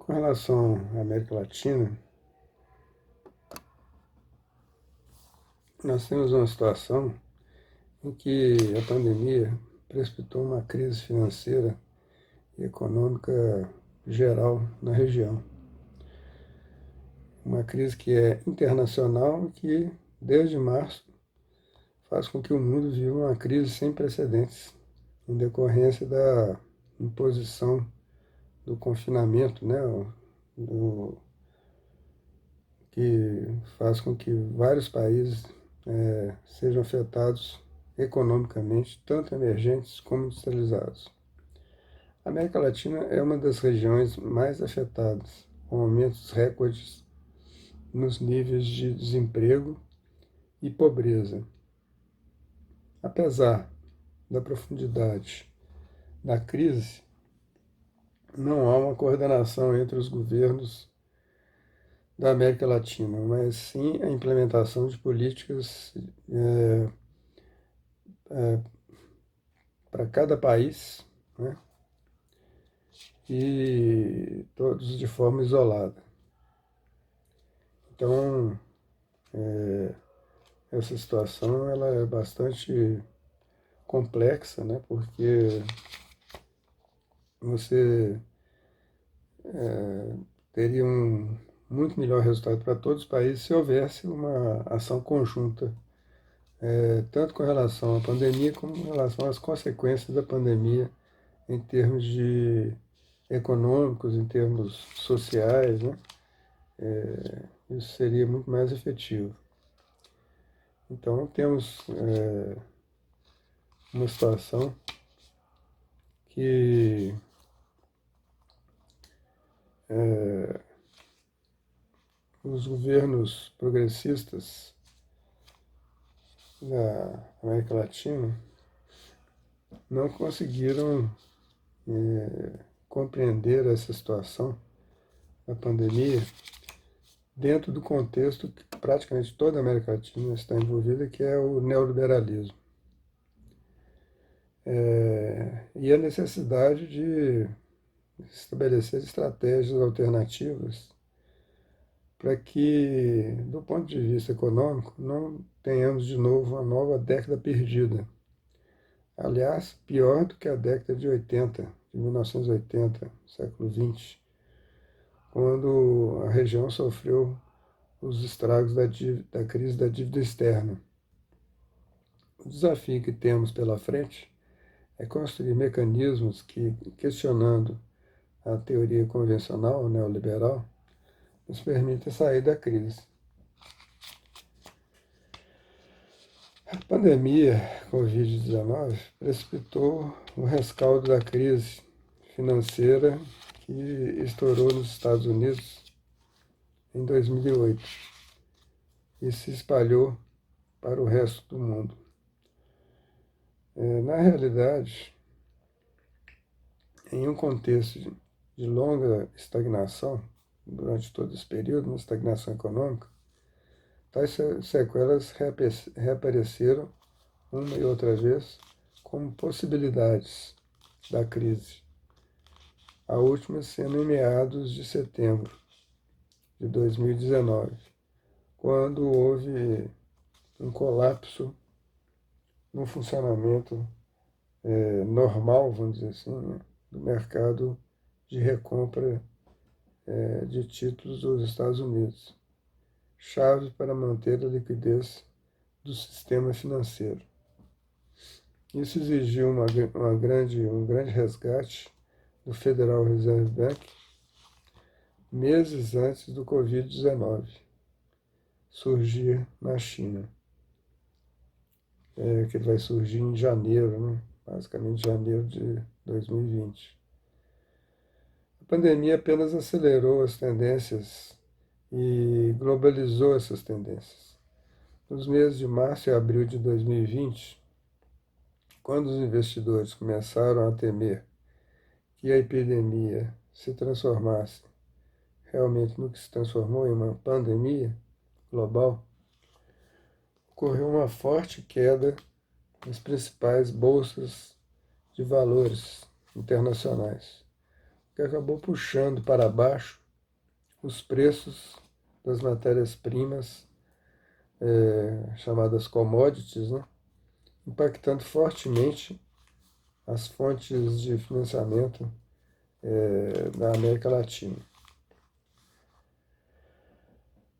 Com relação à América Latina, nós temos uma situação em que a pandemia precipitou uma crise financeira e econômica geral na região. Uma crise que é internacional e que, desde março, faz com que o mundo viva uma crise sem precedentes, em decorrência da imposição do confinamento, né, que faz com que vários países sejam afetados economicamente, tanto emergentes como industrializados. A América Latina é uma das regiões mais afetadas, com aumentos recordes nos níveis de desemprego e pobreza. Apesar da profundidade da crise, não há uma coordenação entre os governos da América Latina, mas sim a implementação de políticas para cada país, né? E todos de forma isolada. Então, essa situação ela é bastante complexa, né? Porque você teria um muito melhor resultado para todos os países se houvesse uma ação conjunta, tanto com relação à pandemia como com relação às consequências da pandemia em termos de econômicos, em termos sociais, né? Isso seria muito mais efetivo. Então, temos uma situação que os governos progressistas da América Latina não conseguiram compreender essa situação da pandemia dentro do contexto que praticamente toda a América Latina está envolvida, que é o neoliberalismo. E a necessidade de estabelecer estratégias alternativas para que, do ponto de vista econômico, não tenhamos de novo uma nova década perdida. Aliás, pior do que a década de 80, de 1980, século XX, quando a região sofreu os estragos da crise da dívida externa. O desafio que temos pela frente é construir mecanismos que, questionando a teoria convencional neoliberal, nos permita sair da crise. A pandemia Covid-19 precipitou o rescaldo da crise financeira que estourou nos Estados Unidos em 2008 e se espalhou para o resto do mundo. Na realidade, em um contexto de longa estagnação, durante todo esse período, uma estagnação econômica, tais sequelas reapareceram uma e outra vez como possibilidades da crise. A última sendo em meados de setembro de 2019, quando houve um colapso no funcionamento normal, vamos dizer assim, né, do mercado de recompra de títulos dos Estados Unidos, chave para manter a liquidez do sistema financeiro. Isso exigiu um grande resgate do Federal Reserve Bank meses antes do Covid-19 surgir na China, que ele vai surgir em janeiro, né? Basicamente janeiro de 2020. A pandemia apenas acelerou as tendências e globalizou essas tendências. Nos meses de março e abril de 2020, quando os investidores começaram a temer que a epidemia se transformasse realmente no que se transformou em uma pandemia global, ocorreu uma forte queda nas principais bolsas de valores internacionais, o que acabou puxando para baixo os preços das matérias-primas, chamadas commodities, né? Impactando fortemente as fontes de financiamento da América Latina.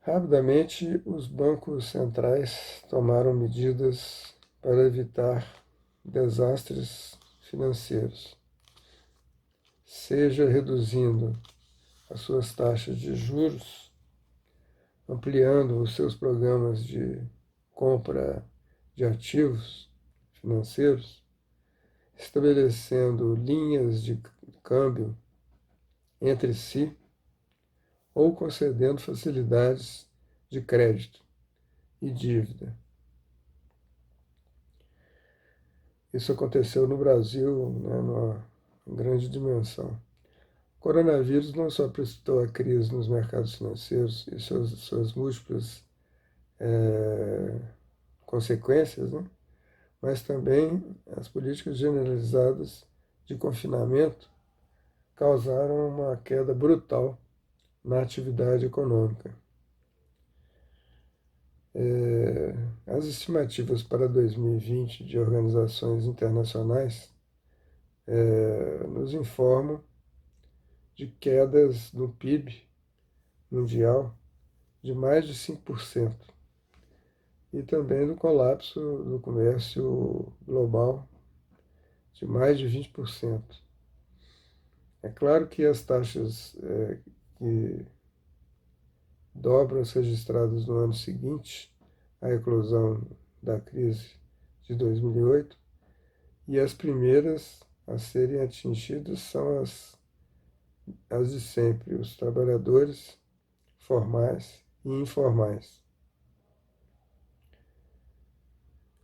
Rapidamente, os bancos centrais tomaram medidas para evitar desastres financeiros, seja reduzindo as suas taxas de juros, ampliando os seus programas de compra de ativos financeiros, estabelecendo linhas de câmbio entre si ou concedendo facilidades de crédito e dívida. Isso aconteceu no Brasil, né, numa grande dimensão. O coronavírus não só precipitou a crise nos mercados financeiros e suas múltiplas consequências, né, mas também as políticas generalizadas de confinamento causaram uma queda brutal na atividade econômica. As estimativas para 2020 de organizações internacionais nos informam de quedas no PIB mundial de mais de 5% e também do colapso do comércio global de mais de 20%. É claro que as taxas que dobram as registradas no ano seguinte à eclosão da crise de 2008, e as primeiras a serem atingidas são as de sempre, os trabalhadores formais e informais.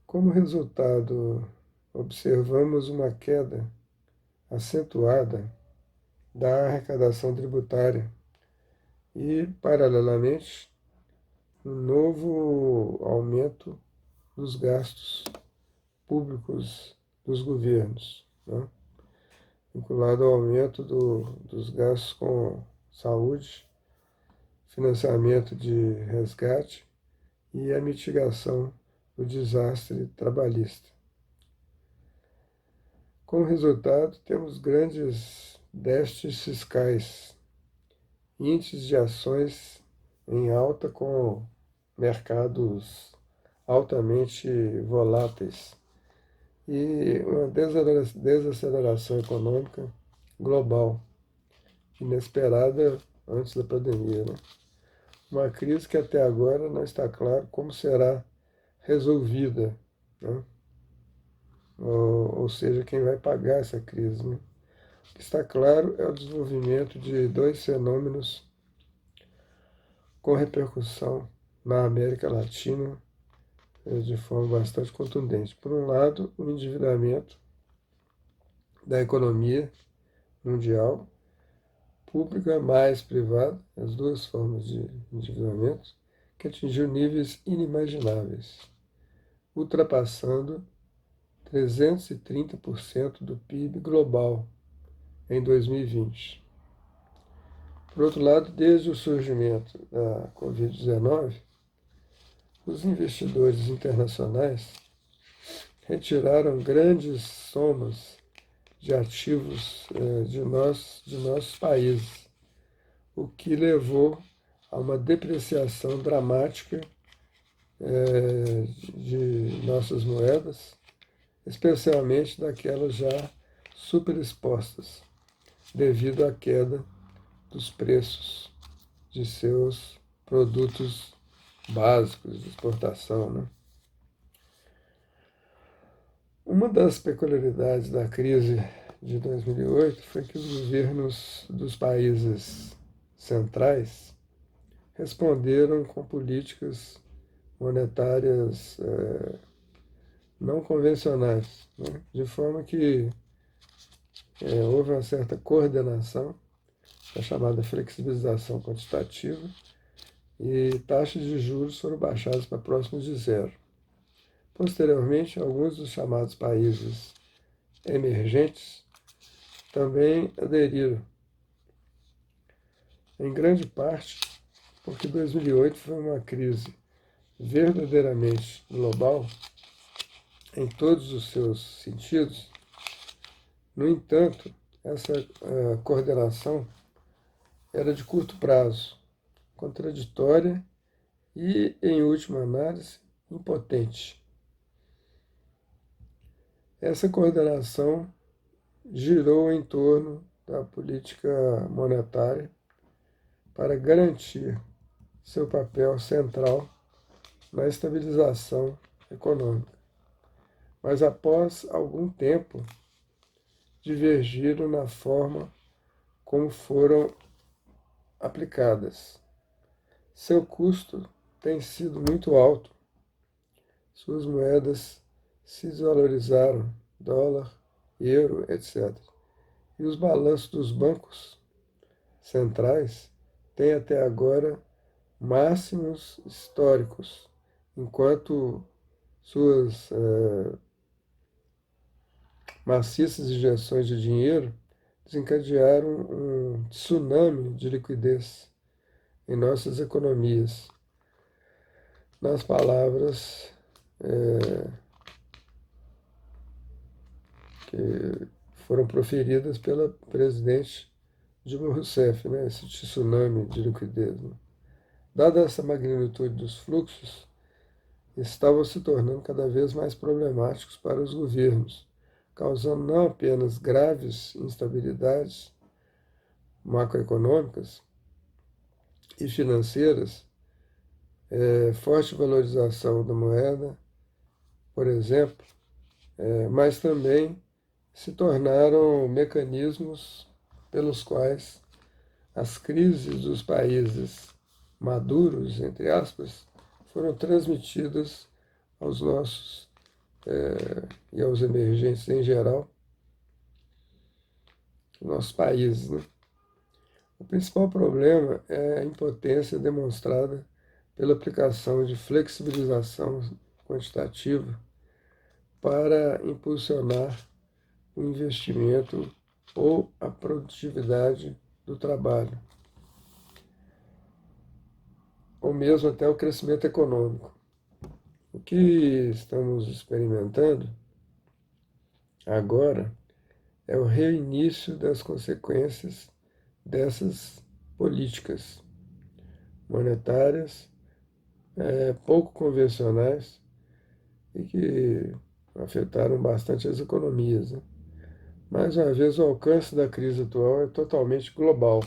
Como resultado, observamos uma queda acentuada da arrecadação tributária e, paralelamente, um novo aumento dos gastos públicos dos governos, né? Vinculado ao aumento dos gastos com saúde, financiamento de resgate e a mitigação do desastre trabalhista. Como resultado, temos grandes déficits fiscais, índices de ações em alta com mercados altamente voláteis e uma desaceleração econômica global, inesperada antes da pandemia, né? Uma crise que até agora não está claro como será resolvida, né? Ou seja, quem vai pagar essa crise, né? O que está claro é o desenvolvimento de dois fenômenos com repercussão na América Latina de forma bastante contundente. Por um lado, o endividamento da economia mundial, pública mais privada, as duas formas de endividamento, que atingiu níveis inimagináveis, ultrapassando 330% do PIB global em 2020. Por outro lado, desde o surgimento da Covid-19, os investidores internacionais retiraram grandes somas de ativos de nossos países, o que levou a uma depreciação dramática de nossas moedas, especialmente daquelas já superexpostas, devido à queda dos preços de seus produtos básicos de exportação, né? Uma das peculiaridades da crise de 2008 foi que os governos dos países centrais responderam com políticas monetárias não convencionais, né? De forma que houve uma certa coordenação, a chamada flexibilização quantitativa, e taxas de juros foram baixadas para próximos de zero. Posteriormente, alguns dos chamados países emergentes também aderiram em grande parte porque 2008 foi uma crise verdadeiramente global em todos os seus sentidos. No entanto, essa coordenação era de curto prazo, contraditória e, em última análise, impotente. Essa coordenação girou em torno da política monetária para garantir seu papel central na estabilização econômica. Mas após algum tempo, divergiram na forma como foram aplicadas. Seu custo tem sido muito alto. Suas moedas se desvalorizaram, dólar, euro, etc. E os balanços dos bancos centrais têm até agora máximos históricos, enquanto suas maciças injeções de dinheiro desencadearam um tsunami de liquidez em nossas economias. Nas palavras que foram proferidas pela presidente Dilma Rousseff, né? Esse tsunami de liquidez. Né? Dada essa magnitude dos fluxos, estavam se tornando cada vez mais problemáticos para os governos, causando não apenas graves instabilidades macroeconômicas e financeiras, forte valorização da moeda, por exemplo, mas também se tornaram mecanismos pelos quais as crises dos países maduros, entre aspas, foram transmitidas aos nossos e aos emergentes em geral, nossos países. Né? O principal problema é a impotência demonstrada pela aplicação de flexibilização quantitativa para impulsionar o investimento ou a produtividade do trabalho, ou mesmo até o crescimento econômico. O que estamos experimentando agora é o reinício das consequências dessas políticas monetárias pouco convencionais e que afetaram bastante as economias. Né? Mais uma vez, o alcance da crise atual é totalmente global.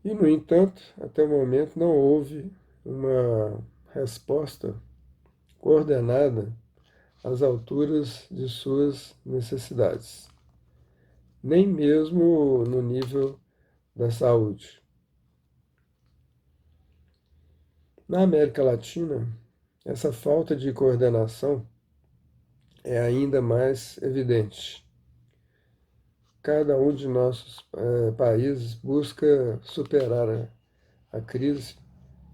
E, no entanto, até o momento não houve uma resposta coordenada às alturas de suas necessidades, nem mesmo no nível da saúde. Na América Latina, essa falta de coordenação é ainda mais evidente. Cada um de nossos países busca superar a crise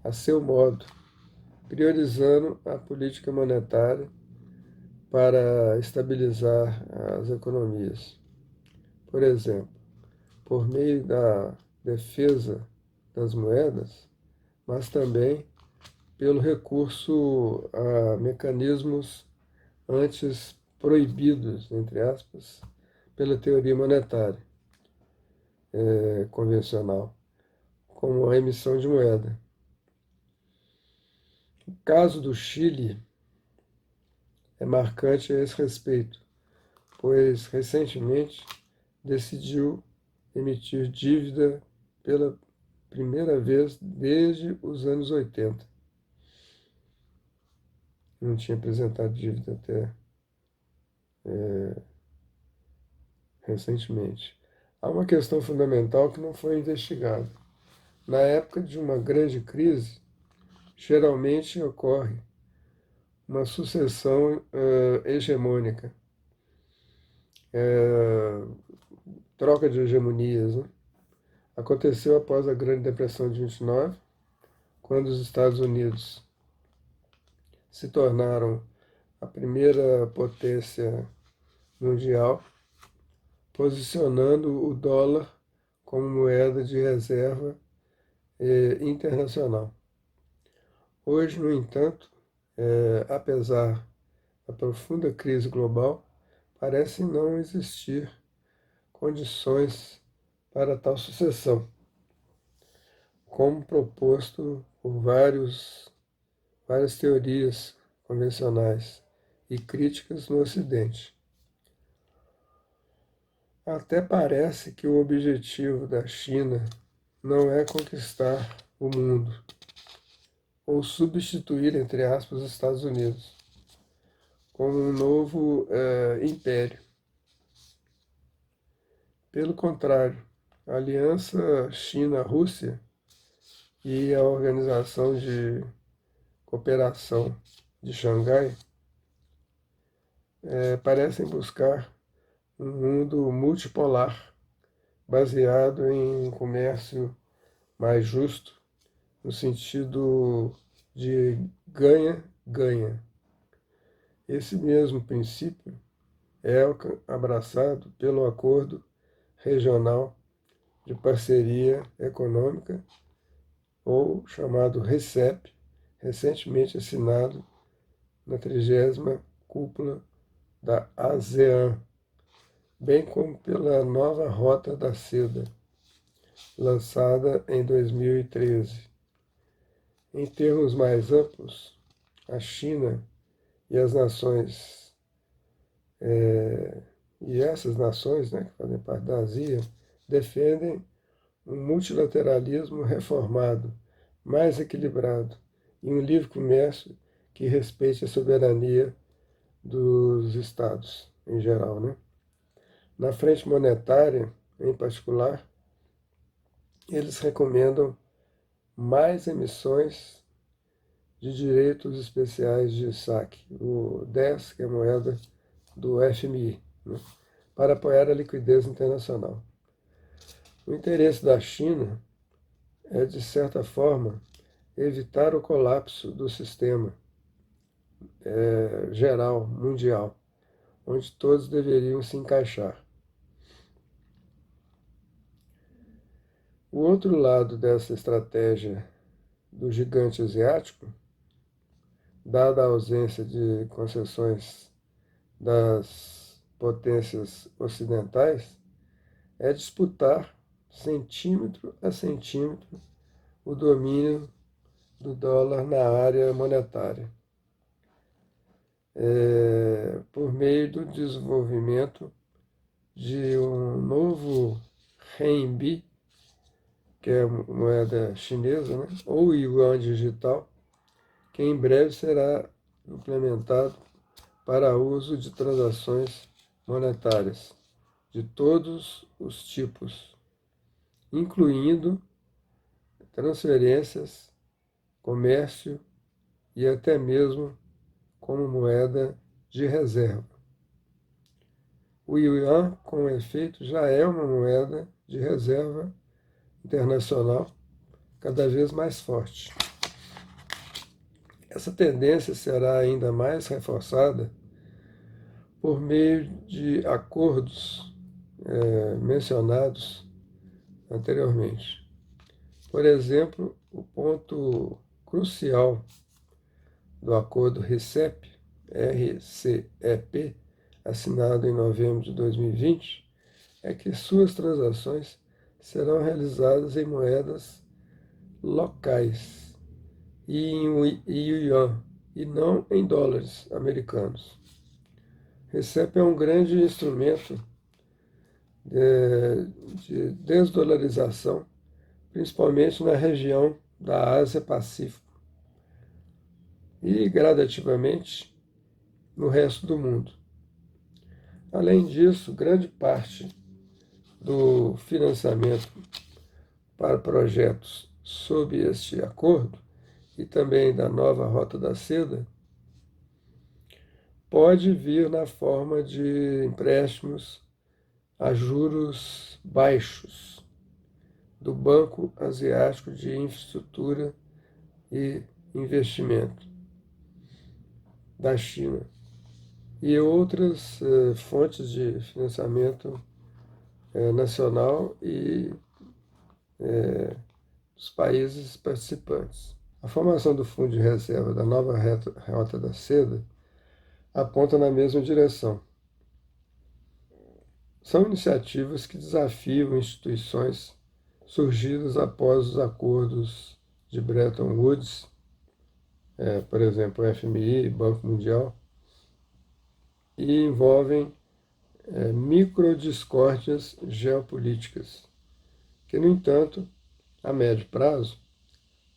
a seu modo, priorizando a política monetária para estabilizar as economias. Por exemplo, por meio da defesa das moedas, mas também pelo recurso a mecanismos antes proibidos, entre aspas, pela teoria monetária convencional, como a emissão de moeda. O caso do Chile é marcante a esse respeito, pois recentemente decidiu emitir dívida pela primeira vez desde os anos 80. Não tinha apresentado dívida até recentemente. Há uma questão fundamental que não foi investigada. Na época de uma grande crise, geralmente ocorre uma sucessão hegemônica, troca de hegemonias. Né? Aconteceu após a Grande Depressão de 29, quando os Estados Unidos se tornaram a primeira potência mundial, posicionando o dólar como moeda de reserva internacional. Hoje, no entanto, apesar da profunda crise global, parece não existir condições para tal sucessão, como proposto por várias teorias convencionais e críticas no Ocidente. Até parece que o objetivo da China não é conquistar o mundo, ou substituir, entre aspas, os Estados Unidos como um novo império. Pelo contrário, a Aliança China-Rússia e a Organização de Cooperação de Xangai parecem buscar um mundo multipolar, baseado em um comércio mais justo, no sentido de ganha-ganha. Esse mesmo princípio é abraçado pelo Acordo Regional de Parceria Econômica, ou chamado RCEP, recentemente assinado na 30ª Cúpula da ASEAN, bem como pela nova Rota da Seda, lançada em 2013. Em termos mais amplos, a China e as nações, e essas nações, né, que fazem parte da ASEAN, defendem um multilateralismo reformado, mais equilibrado, e um livre comércio que respeite a soberania dos Estados em geral, né? Na frente monetária, em particular, eles recomendam mais emissões de direitos especiais de saque, o 10, que é a moeda do FMI, né, para apoiar a liquidez internacional. O interesse da China é, de certa forma, evitar o colapso do sistema geral, mundial, onde todos deveriam se encaixar. O outro lado dessa estratégia do gigante asiático, dada a ausência de concessões das potências ocidentais, é disputar, centímetro a centímetro, o domínio do dólar na área monetária, por meio do desenvolvimento de um novo renminbi, que é a moeda chinesa, né, ou yuan digital, que em breve será implementado para uso de transações monetárias de todos os tipos, incluindo transferências, comércio e até mesmo como moeda de reserva. O yuan, com efeito, já é uma moeda de reserva internacional cada vez mais forte. Essa tendência será ainda mais reforçada por meio de acordos mencionados anteriormente. Por exemplo, o ponto crucial do acordo RCEP, assinado em novembro de 2020, é que suas transações serão realizadas em moedas locais e em yuan, e não em dólares americanos. RCEP é um grande instrumento de desdolarização, principalmente na região da Ásia-Pacífico e, gradativamente, no resto do mundo. Além disso, grande parte do financiamento para projetos sob este acordo e também da nova Rota da Seda pode vir na forma de empréstimos a juros baixos do Banco Asiático de Infraestrutura e Investimento da China e outras fontes de financiamento nacional e dos países participantes. A formação do Fundo de Reserva da nova Rota da Seda aponta na mesma direção. São iniciativas que desafiam instituições surgidas após os acordos de Bretton Woods, por exemplo, o FMI, Banco Mundial, e envolvem microdiscórdias geopolíticas, que, no entanto, a médio prazo,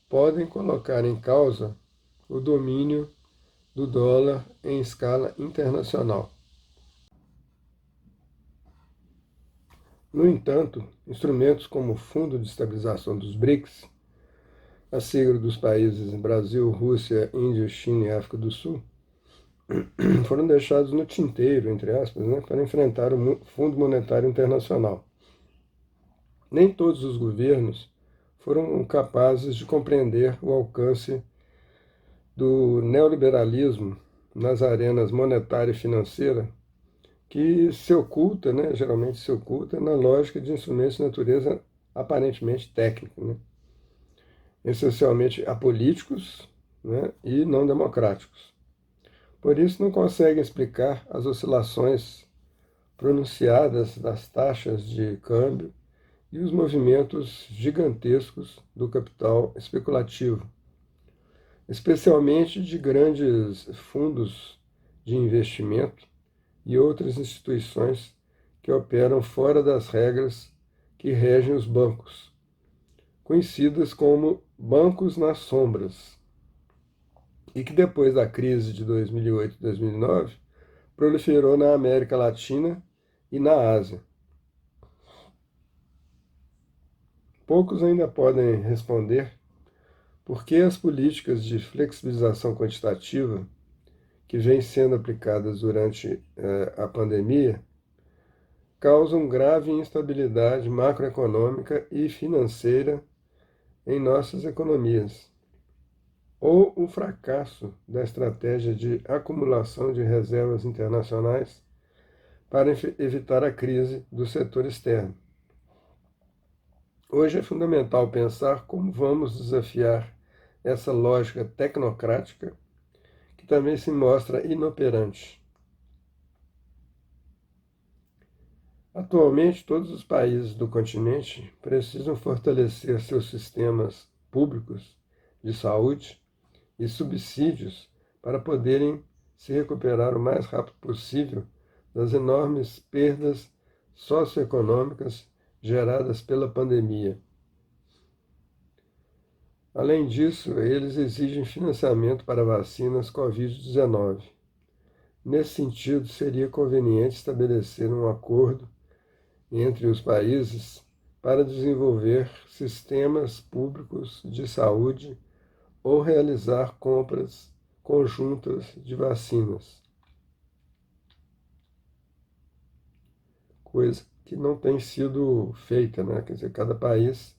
podem colocar em causa o domínio do dólar em escala internacional. No entanto, instrumentos como o Fundo de Estabilização dos BRICS, a sigla dos países Brasil, Rússia, Índia, China e África do Sul, foram deixados no tinteiro, entre aspas, para enfrentar o Fundo Monetário Internacional. Nem todos os governos foram capazes de compreender o alcance do neoliberalismo nas arenas monetária e financeira, que se oculta, geralmente se oculta, na lógica de instrumentos de natureza aparentemente técnica, essencialmente apolíticos, e não democráticos. Por isso, não conseguem explicar as oscilações pronunciadas das taxas de câmbio e os movimentos gigantescos do capital especulativo, especialmente de grandes fundos de investimento e outras instituições que operam fora das regras que regem os bancos, conhecidas como bancos nas sombras, e que depois da crise de 2008 e 2009 proliferou na América Latina e na Ásia. Poucos ainda podem responder por que as políticas de flexibilização quantitativa que vêm sendo aplicadas durante a pandemia causam grave instabilidade macroeconômica e financeira em nossas economias, ou o fracasso da estratégia de acumulação de reservas internacionais para evitar a crise do setor externo. Hoje é fundamental pensar como vamos desafiar essa lógica tecnocrática que também se mostra inoperante. Atualmente, todos os países do continente precisam fortalecer seus sistemas públicos de saúde e subsídios para poderem se recuperar o mais rápido possível das enormes perdas socioeconômicas geradas pela pandemia. Além disso, eles exigem financiamento para vacinas Covid-19. Nesse sentido, seria conveniente estabelecer um acordo entre os países para desenvolver sistemas públicos de saúde ou realizar compras conjuntas de vacinas, coisa que não tem sido feita, Quer dizer, cada país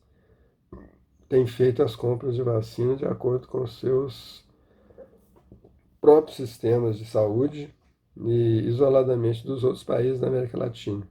tem feito as compras de vacina de acordo com os seus próprios sistemas de saúde e isoladamente dos outros países da América Latina.